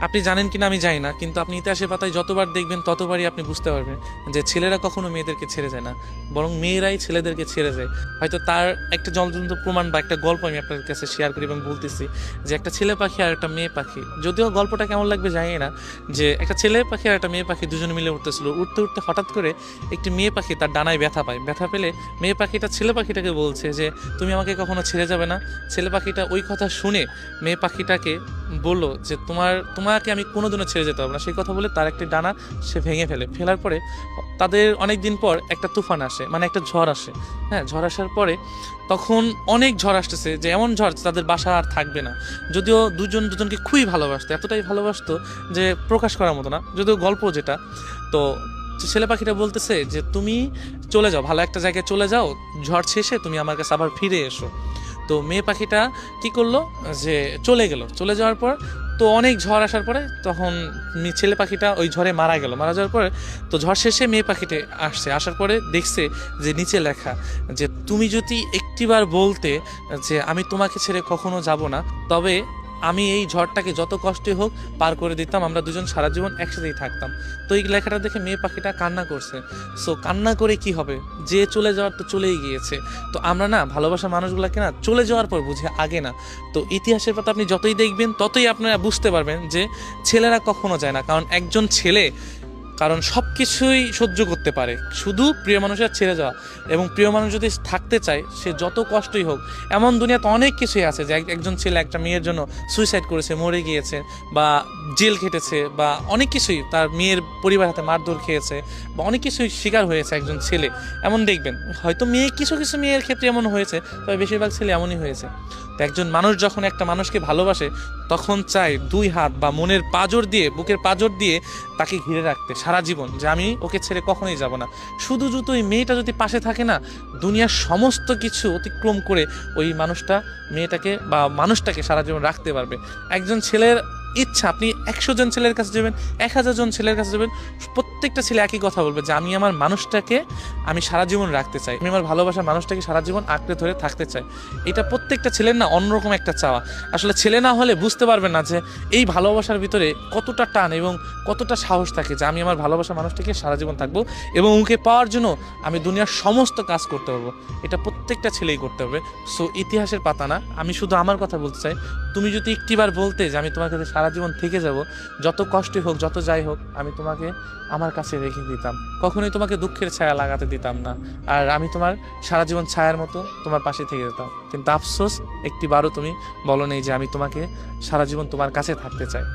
আপনি জানেন কিনা আমি জানি না, কিন্তু আপনি ইতিহাসের পাতায় যতবার দেখবেন ততবারই আপনি বুঝতে পারবেন যে ছেলেরা কখনো মেয়েদেরকে ছেড়ে যায় না, বরং মেয়েরাই ছেলেদেরকে ছেড়ে যায়। হয়তো তার একটা জ্বলন্ত প্রমাণ বা একটা গল্প আমি আপনার কাছে শেয়ার করি এবং বলতেছি যে একটা ছেলে পাখি আর একটা মেয়ে পাখি, যদিও গল্পটা কেমন লাগবে জানি না, যে একটা ছেলে পাখি আর একটা মেয়ে পাখি দুজনে মিলে উঠতেছিল, উঠতে উঠতে হঠাৎ করে একটি মেয়ে পাখি তার ডানায় ব্যথা পায়। ব্যথা পেলে মেয়ে পাখিটা ছেলে পাখিটাকে বলছে যে তুমি আমাকে কখনো ছেড়ে যাবে না। ছেলে পাখিটা ওই কথা শুনে মেয়ে পাখিটাকে বললো যে তোমাকে আমি কোনোদিনও ছেড়ে যেতে পারবো না। সেই কথা বলে তার একটি ডানা সে ভেঙে ফেলে। ফেলার পরে তাদের অনেক দিন পর একটা তুফান আসে, মানে একটা ঝড় আসে। হ্যাঁ, ঝড় আসার পরে তখন অনেক ঝড় আসতেছে, যে এমন ঝড় তাদের বাসা আর থাকবে না। যদিও দুজন দুজনকে খুবই ভালোবাসতো, এতটাই ভালোবাসতো যে প্রকাশ করার মতো না, যদিও গল্প যেটা। তো ছেলে পাখিটা বলতেছে যে তুমি চলে যাও, ভালো একটা জায়গায় চলে যাও, ঝড় শেষে তুমি আমার কাছে আবার ফিরে এসো। তো মেয়ে পাখিটা কি করলো, যে চলে গেল। চলে যাওয়ার পর তো অনেক ঝড় আসার পরে তখন ছেলে পাখিটা ওই ঝড়ে মারা গেল। মারা যাওয়ার পরে তো ঝড় শেষে মেয়ে পাখিটা আসছে, আসার পরে দেখছে যে নিচে লেখা যে তুমি যদি একটিবার বলতে যে আমি তোমাকে ছেড়ে কখনো যাব না, তবে আমি এই ঝড়টাকে যত কষ্টই হোক পার করে দিতাম, আমরা দুজন সারা জীবন একসাথেই থাকতাম। তো এই লেখাটা দেখে মেয়ে পাখিটা কান্না করছে। সো কান্না করে কি হবে, যে চলে যাওয়ার তো চলেই গিয়েছে। তো আমরা না ভালোবাসা মানুষগুলোকে না চলে যাওয়ার পর বুঝে, আগে না। তো ইতিহাসের পাতা আপনি যতই দেখবেন ততই আপনারা বুঝতে পারবেন যে ছেলেরা কখনো যায় না, কারণ একজন ছেলে কারণ সব কিছুই সহ্য করতে পারে, শুধু প্রিয় মানুষের ছেড়ে যাওয়া। এবং প্রিয় মানুষ যদি থাকতে চায়, সে যত কষ্টই হোক, এমন দুনিয়াতে অনেক কিছুই আছে যে একজন ছেলে একটা মেয়ের জন্য সুইসাইড করেছে, মরে গিয়েছে, বা জেল খেটেছে, বা অনেক কিছুই তার মেয়ের পরিবার হাতে মারধর খেয়েছে, বা অনেক কিছুই শিকার হয়েছে একজন ছেলে। এমন দেখবেন হয়তো মেয়ে, কিছু কিছু মেয়ের ক্ষেত্রে এমন হয়েছে, তবে বেশিরভাগ ছেলে এমনই হয়েছে। তো একজন মানুষ যখন একটা মানুষকে ভালোবাসে, তখন চায় দুই হাত বা মনের পাঁজর দিয়ে, বুকের পাঁজর দিয়ে তাকে ঘিরে রাখতে সারা জীবন, যে আমি ওকে ছেড়ে কখনোই যাব না। শুধু যদি ওই মেয়েটা যদি পাশে থাকে না, দুনিয়ার সমস্ত কিছু অতিক্রম করে ওই মানুষটা মেয়েটাকে বা মানুষটাকে সারা জীবন রাখতে পারবে। একজন ছেলের ইচ্ছা, আপনি 100 জন ছেলের কাছে যাবেন, 1000 জন ছেলের কাছে যাবেন, প্রত্যেকটা ছেলে একই কথা বলবে যে আমি আমার মানুষটাকে আমি সারা জীবন রাখতে চাই, আমি আমার ভালোবাসার মানুষটাকে সারা জীবন আঁকড়ে ধরে থাকতে চাই। এটা প্রত্যেকটা ছেলের না অন্যরকম একটা চাওয়া। আসলে ছেলে না হলে বুঝতে পারবে না যে এই ভালোবাসার ভিতরে কতটা টান এবং কতটা সাহস থাকে, যে আমি আমার ভালোবাসার মানুষটাকে সারা জীবন থাকবো এবং ওকে পাওয়ার জন্য আমি দুনিয়ার সমস্ত কাজ করতে পারবো। এটা প্রত্যেকটা ছেলেই করতে হবে। সো ইতিহাসের পাতা না, আমি শুধু আমার কথা বলতে চাই, তুমি যদি একটিবার বলতে যে আমি তোমার কাছে সারা জীবন থেকে যাব, যত কষ্টই হোক, যত যাই হোক, আমি তোমাকে আমার কাছে রেখে দিতাম, কখনোই তোমাকে দুঃখের ছায়া লাগাতে দিতাম না, আর আমি তোমার সারা জীবন ছায়ার মতো তোমার পাশে থেকে যেতাম। কিন্তু আফসোস, একটিবারও তুমি বলো নেই যে আমি তোমাকে সারা জীবন তোমার কাছে থাকতে চাই।